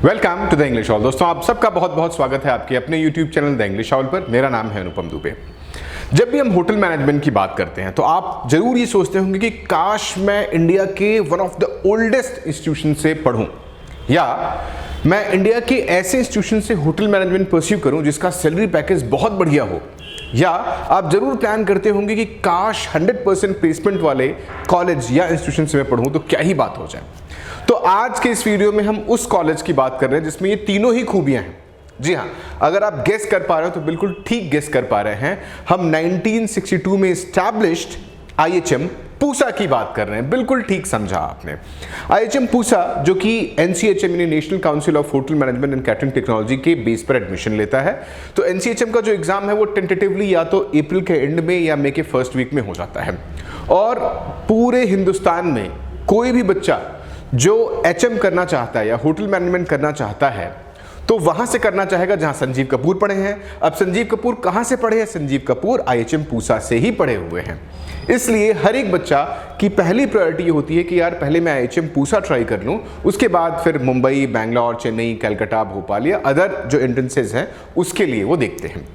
Welcome to the English hall. दोस्तों, आप सबका बहुत बहुत स्वागत है आपके अपने YouTube channel the English hall पर। मेरा नाम है अनुपम दुबे। जब भी हम होटल मैनेजमेंट की बात करते हैं तो आप जरूर ये सोचते होंगे कि काश मैं इंडिया के one of the oldest institution से पढ़ूं, या मैं इंडिया के ऐसे इंस्टीट्यूशन से होटल मैनेजमेंट परस्यू करूं जिसका सैलरी पैकेज बहुत बढ़िया हो, या आप जरूर प्लान करते होंगे कि काश 100% प्लेसमेंट वाले कॉलेज या इंस्टीट्यूशन से मैं पढ़ूं तो क्या ही बात हो जाए। तो आज के इस वीडियो में हम उस कॉलेज की बात कर रहे हैं जिसमें ये तीनों ही खूबियां हैं। जी हाँ, अगर आप गेस कर पा रहे हो तो बिल्कुल ठीक गेस कर पा रहे हैं। हम 1962 में एस्टैब्लिश्ड IHM पूसा की बात कर रहे हैं। बिल्कुल ठीक समझा आपने। IHM पूसा जो कि NCHM यानी national council of hotel management and catering technology के बेस पर एडमिशन लेता है। तो NCHM का जो एग्जाम है वो टेंटेटिवली या तो अप्रैल के एंड में या मई के फर्स्ट वीक में हो जाता है। और पूरे हिंदुस्तान में कोई भी बच्चा जो HM करना चाहता है या होटल मैनेजमेंट करना चाहता है तो वहां से करना चाहेगा जहां संजीव कपूर पढ़े हैं। अब संजीव कपूर कहां से पढ़े हैं? संजीव कपूर IHM पूसा से ही पढ़े हुए हैं। इसलिए हर एक बच्चा की पहली प्रायोरिटी ये होती है कि यार पहले मैं IHM पूसा ट्राई कर लूं, उसके बाद फिर मुंबई, बैंगलोर, चेन्नई, कलकत्ता, भोपाल या अदर जो एंट्रेंसेज हैं उसके लिए वो देखते हैं।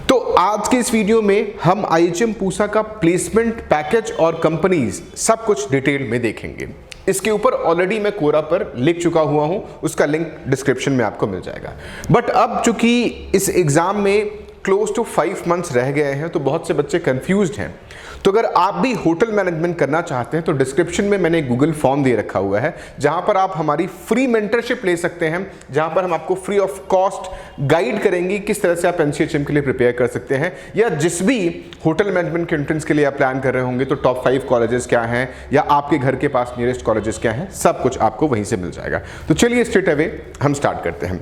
तो आज के इस वीडियो में हम IHM पूसा का प्लेसमेंट पैकेज और कंपनीज सब कुछ डिटेल में देखेंगे। इसके ऊपर ऑलरेडी मैं कोरा पर लिख चुका हुआ हूं, उसका लिंक डिस्क्रिप्शन में आपको मिल जाएगा। बट अब चूंकि इस एग्जाम में क्लोज टू 5 मंथ्स रह गए हैं तो बहुत से बच्चे कंफ्यूज्ड हैं। तो अगर आप भी होटल मैनेजमेंट करना चाहते हैं तो डिस्क्रिप्शन में मैंने गूगल फॉर्म दे रखा हुआ है जहां पर आप हमारी फ्री मेंटरशिप ले सकते हैं, जहां पर हम आपको फ्री ऑफ कॉस्ट गाइड करेंगे किस तरह से आप NCHM के लिए प्रिपेयर कर सकते हैं, या जिस भी होटल मैनेजमेंट के एंट्रेंस के लिए आप प्लान कर रहे होंगे तो टॉप 5 कॉलेजेस क्या हैं या आपके घर के पास नियरेस्ट कॉलेजेस क्या हैं, सब कुछ आपको वहीं से मिल जाएगा। तो चलिए स्ट्रेट अवे हम स्टार्ट करते हैं।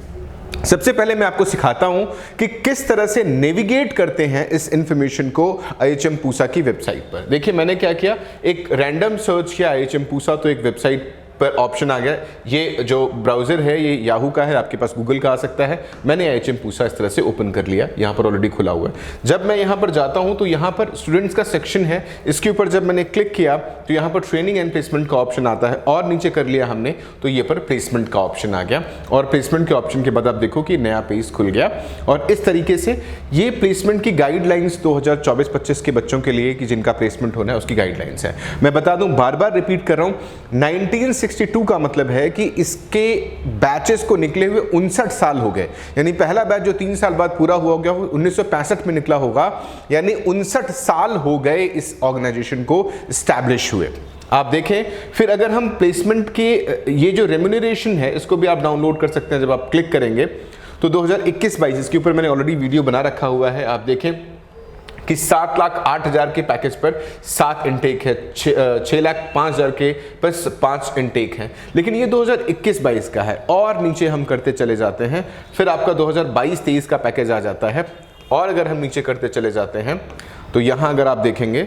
सबसे पहले मैं आपको सिखाता हूं कि किस तरह से नेविगेट करते हैं इस इंफॉर्मेशन को IHM पूसा की वेबसाइट पर। देखिए मैंने क्या किया, एक रैंडम सर्च किया IHM पूसा तो एक वेबसाइट पर ऑप्शन आ गया। ये जो ब्राउजर है ये याहू का है, आपके पास गूगल का आ सकता है। मैंने IHM पूसा इस तरह से ओपन कर लिया, यहाँ पर ऑलरेडी खुला हुआ है। जब मैं यहाँ पर जाता हूँ तो यहाँ पर स्टूडेंट्स का सेक्शन है, इसके ऊपर जब मैंने क्लिक किया तो यहाँ पर ट्रेनिंग एंड प्लेसमेंट का ऑप्शन आता है, और नीचे कर लिया हमने तो ये पर प्लेसमेंट का ऑप्शन आ गया। और प्लेसमेंट के ऑप्शन के बाद आप देखो कि नया पेज खुल गया, और इस तरीके से ये प्लेसमेंट की गाइडलाइंस 2024-25 के बच्चों के लिए कि जिनका प्लेसमेंट होना है उसकी गाइडलाइंस है। मैं बता दूं, बार बार रिपीट कर रहा हूं, 1962 का मतलब है कि इसके बैचेस को निकले हुए 59 साल हो गए। यानी पहला बैच जो 3 साल बाद पूरा हुआ गया 1965 में निकला होगा, यानी 59 साल हो गए इस ऑर्गेनाइजेशन को एस्टैब्लिश हुए। आप देखें, फिर अगर हम प्लेसमेंट के ये जो रेम्यूनरेशन है इसको भी आप डाउनलोड कर सकते हैं। जब आप क्लिक करेंगे तो 2021-22 इसके ऊपर मैंने ऑलरेडी वीडियो बना रखा हुआ है। आप देखें कि 7,08,000 के पैकेज पर 7 इनटेक है, 6,05,000 के पर 5 इनटेक हैं। लेकिन ये 2021-22 का है, और नीचे हम करते चले जाते हैं फिर आपका 2022-23 का पैकेज आ जाता है। और अगर हम नीचे करते चले जाते हैं तो यहाँ अगर आप देखेंगे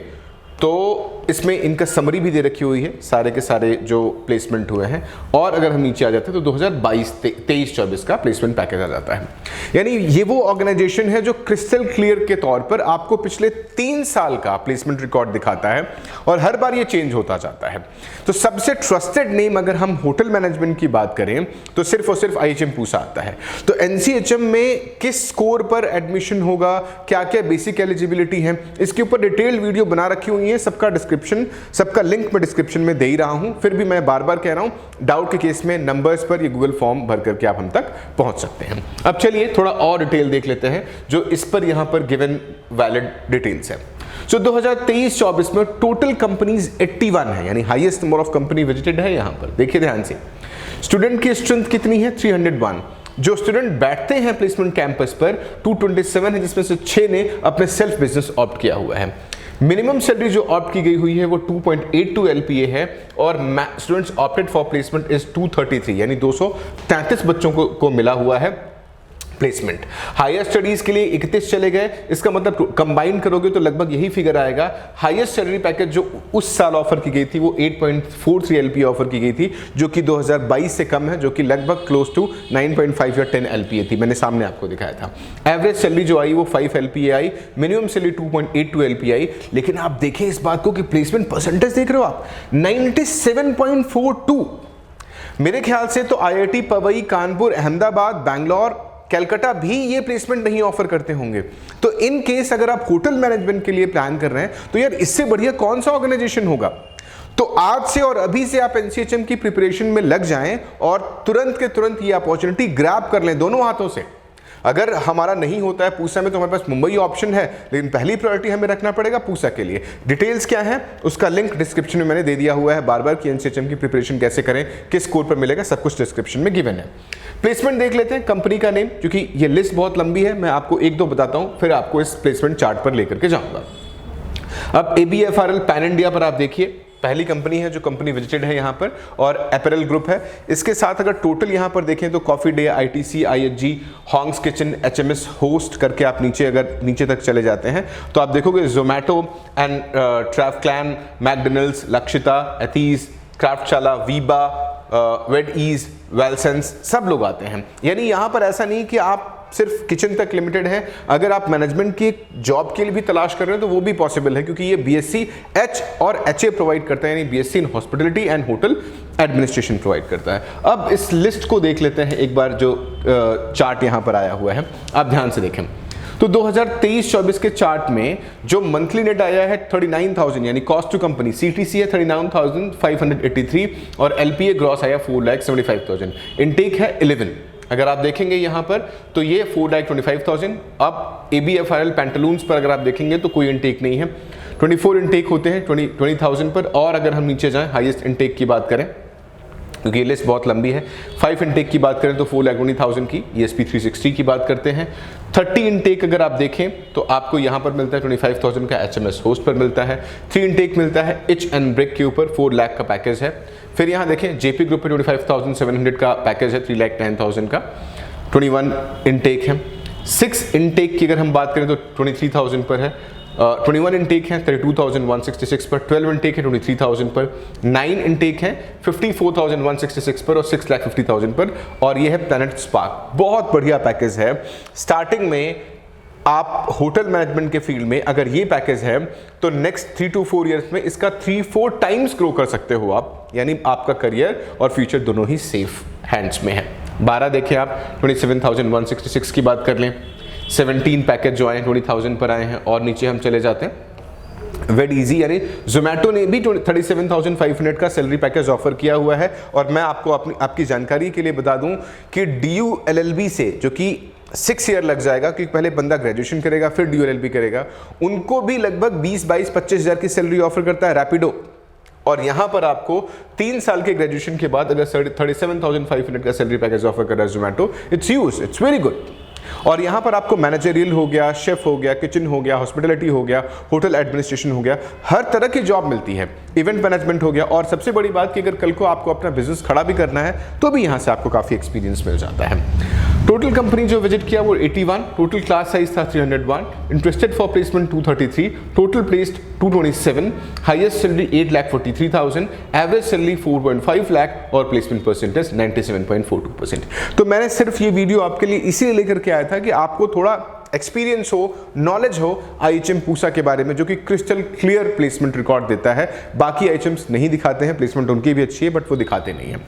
तो इसमें इनका समरी भी दे रखी हुई है, सारे के सारे जो प्लेसमेंट हुए हैं। और अगर हम नीचे आ जाते हैं तो 2022-23-24 का प्लेसमेंट पैकेज आ जाता है। यानी ये वो ऑर्गेनाइजेशन है जो क्रिस्टल क्लियर के तौर पर आपको पिछले 3 साल का प्लेसमेंट रिकॉर्ड दिखाता है, और हर बार ये चेंज होता जाता है। तो सबसे ट्रस्टेड नेम अगर हम होटल मैनेजमेंट की बात करें तो सिर्फ और सिर्फ IHM पूसा आता है। तो NCHM में किस स्कोर पर एडमिशन होगा, क्या क्या बेसिक एलिजिबिलिटी है, इसके ऊपर डिटेल्ड वीडियो बना रखी हुई है। सबका लिंक मैं डिस्क्रिप्शन में दे ही रहा हूं। फिर भी मैं बार बार कह रहा हूं, डाउट के केस में नंबर्स पर ये गूगल फॉर्म भर करके आप हम तक पहुंच सकते हैं। अब चलिए थोड़ा और डिटेल देख लेते हैं जो इस पर यहां पर गिवन वैलिड डिटेल्स है। सो 2023-24 में टोटल कंपनीज 81 है, यानी highest number of company visited है। यहां पर देखिए ध्यान से, स्टूडेंट की स्ट्रेंथ कितनी है? 301। जो स्टूडेंट बैठते हैं प्लेसमेंट कैंपस पर 227 है, जिसमें से 6 ने अपने सेल्फ बिजनेस ऑप्ट किया हुआ है। मिनिमम सैलरी जो ऑप्ट की गई हुई है वो 2.82 LPA है, और students opted for placement is 233, यानी 233 बच्चों को मिला हुआ है प्लेसमेंट। हायर स्टडीज के लिए 31 चले गए, इसका मतलब कंबाइन करोगे तो लगभग यही फिगर आएगा। हाईएस्ट सैलरी पैकेज जो उस साल ऑफर की गई थी वो 8.43 LPA ऑफर की गई थी, जो कि 2022 से कम है, जो कि लगभग क्लोज टू 9.5 या 10 LPA थी। मैंने सामने आपको दिखाया था। एवरेज सैलरी जो आई वो 5 LPA आई, मिनिमम सैलरी 2.82 LPA आई। लेकिन आप देखें इस बात को कि प्लेसमेंट परसेंटेज देख रहे हो आप 97.42। मेरे ख्याल से तो IIT पवई, कानपुर, अहमदाबाद, बैंगलोर, कलकत्ता भी ये प्लेसमेंट नहीं ऑफर करते होंगे। तो इन केस अगर आप होटल मैनेजमेंट के लिए प्लान कर रहे हैं तो यार इससे बढ़िया कौन सा ऑर्गेनाइजेशन होगा। तो आज से और अभी से आप NCHM की प्रिपरेशन में लग जाएं और तुरंत के तुरंत ये अपॉर्चुनिटी ग्रैब कर लें दोनों हाथों से। अगर हमारा नहीं होता है पूसा में तो हमारे पास मुंबई ऑप्शन है, लेकिन पहली प्रायोरिटी हमें रखना पड़ेगा पूसा के लिए। डिटेल्स क्या है उसका लिंक डिस्क्रिप्शन में मैंने दे दिया हुआ है बार बार कि NCHM की प्रिपरेशन कैसे करें, किस स्कोर पर मिलेगा, सब कुछ डिस्क्रिप्शन में गिवन है। प्लेसमेंट देख लेते हैं, कंपनी का नेम, क्योंकि ये लिस्ट बहुत लंबी है, मैं आपको एक दो बताता हूं फिर आपको इस प्लेसमेंट चार्ट पर लेकर के जाऊंगा। अब ABFRL पैन इंडिया पर आप देखिए, पहली कंपनी है जो कंपनी विजिटेड है यहाँ पर, और अपैरल ग्रुप है। इसके साथ अगर टोटल यहाँ पर देखें तो coffee day, ITC, IHG, Hong's kitchen, HMS host करके आप नीचे तक चले जाते हैं तो आप देखोगे Zomato and Travclan, McDonald's, Lakshita, एथीज, क्राफ्टशाला, वीबा, वेड ईज, वेलसेंस, सब लोग आते हैं। यानी यहाँ पर ऐसा नहीं कि आप सिर्फ किचन तक लिमिटेड है, अगर आप मैनेजमेंट की जॉब के लिए भी तलाश कर रहे हैं तो वो भी पॉसिबल है, क्योंकि ये BSc H और HA प्रोवाइड करता है, यानी BSc in hospitality and hotel administration provide करता है। अब इस लिस्ट को देख लेते हैं एक बार, जो चार्ट यहाँ पर आया हुआ है आप ध्यान से देखें तो 2023-24 के चार्ट में जो मंथली नेट आया है 39,000, यानी कॉस्ट टू कंपनी CTC है 39,583 और LPA ग्रॉस आया 4,75,000। इनटेक है 11। अगर आप देखेंगे यहाँ पर तो ये 4,25,000। अब ABFRL पैंटालून्स पर अगर आप देखेंगे तो कोई इनटेक नहीं है, 24 इनटेक होते हैं 20,000 पर। और अगर हम नीचे जाएं हाईएस्ट इनटेक की बात करें, क्योंकि ये लिस्ट बहुत लंबी है, 5 इनटेक की बात करें तो 4,20,000 की ESP 360 की बात करते हैं। 30 इनटेक अगर आप देखें तो आपको यहाँ पर मिलता है 25,000 का HMS होस्ट पर मिलता है। 3 इनटेक मिलता है इच एंड ब्रिक के ऊपर, 4 लाख का पैकेज है। फिर यहाँ देखें JP ग्रुप पे 25,700 का पैकेज है, 3,10,000 का। 21 इनटेक है। 6 इनटेक की अगर हम बात करें तो 23,000 पर है। 21 इनटेक है 32,166 पर, 12 इनटेक है 23,000 पर, 9 इनटेक है 54,166 पर और 6,50,000 पर, और ये है प्लैनेट स्पार्क। बहुत बढ़िया पैकेज है। स्टार्टिंग में आप होटल मैनेजमेंट के फील्ड में अगर ये पैकेज है तो नेक्स्ट 3 to 4 ईयर्स में इसका 3-4 टाइम्स ग्रो कर सकते हो आप, यानी आपका करियर और फ्यूचर दोनों ही सेफ हैंड्स में है। 12 देखें आप 27,166 की बात कर लें। 17 पैकेज जो आए 20,000 पर आए हैं, और नीचे हम चले जाते हैं वेड इजी, यानी जोमैटो ने भी 37,500 का सैलरी पैकेज ऑफर किया हुआ है। और मैं आपको आपकी जानकारी के लिए बता दूं कि DU LLB से, जो कि 6 ईयर लग जाएगा क्योंकि पहले बंदा ग्रेजुएशन करेगा फिर DU LLB करेगा, उनको भी लगभग 20-22-25 हज़ार की सैलरी ऑफर करता है रैपिडो। और यहाँ पर आपको 3 साल के ग्रेजुएशन के बाद अगर 37,500 का सैलरी पैकेज ऑफर कर रहा है जोमैटो, इट्स वेरी गुड। और यहाँ पर आपको मैनेजरियल हो गया, शेफ हो गया, किचन हो गया, हॉस्पिटलिटी हो गया, होटल एडमिनिस्ट्रेशन हो गया, हर तरह की जॉब मिलती है, इवेंट मैनेजमेंट हो गया। और सबसे बड़ी बात कि अगर कल को आपको अपना बिजनेस खड़ा भी करना है तो भी यहाँ से आपको काफ़ी एक्सपीरियंस मिल जाता है। टोटल कंपनी जो विजिट किया वो 81, टोटल क्लास साइज था 301, interested for placement 233, total placed 227, highest salary 8,43,000, average salary 4.5 lakh और प्लेसमेंट परसेंटेज 97.42%। तो मैंने सिर्फ ये वीडियो आपके लिए इसीलिए लेकर के आया था कि आपको थोड़ा एक्सपीरियंस हो, नॉलेज हो IHM पूसा के बारे में, जो कि क्रिस्टल क्लियर प्लेसमेंट रिकॉर्ड देता है। बाकी IHMs नहीं दिखाते हैं, प्लेसमेंट उनकी भी अच्छी है बट वो दिखाते नहीं है।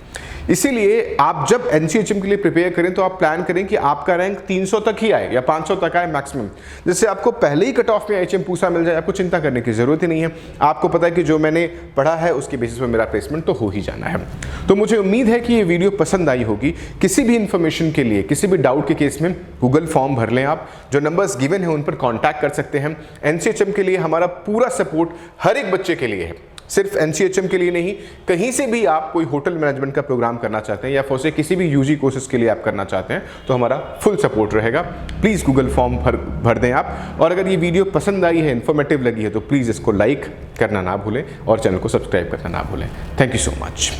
इसीलिए आप जब NCHM के लिए प्रिपेयर करें तो आप प्लान करें कि आपका रैंक 300 तक ही आए या 500 तक आए मैक्सिमम, जिससे आपको पहले ही कट ऑफ में IHM पूसा मिल जाए। आपको चिंता करने की जरूरत ही नहीं है, आपको पता है कि जो मैंने पढ़ा है उसके बेसिस पर मेरा प्लेसमेंट तो हो ही जाना है। तो मुझे उम्मीद है कि ये वीडियो पसंद आई होगी। किसी भी इंफॉर्मेशन के लिए, किसी भी डाउट के केस में गूगल फॉर्म भर लें आप, जो नंबर्स गिवन है उन पर कॉन्टैक्ट कर सकते हैं। NCHM के लिए हमारा पूरा सपोर्ट हर एक बच्चे के लिए है, सिर्फ NCHM के लिए नहीं, कहीं से भी आप कोई होटल मैनेजमेंट का प्रोग्राम करना चाहते हैं या फिर किसी भी UG कोर्सेज के लिए आप करना चाहते हैं तो हमारा फुल सपोर्ट रहेगा। प्लीज़ गूगल फॉर्म भर दें आप। और अगर ये वीडियो पसंद आई है, इन्फॉर्मेटिव लगी है तो प्लीज़ इसको लाइक करना ना भूलें और चैनल को सब्सक्राइब करना ना भूलें। Thank you so much.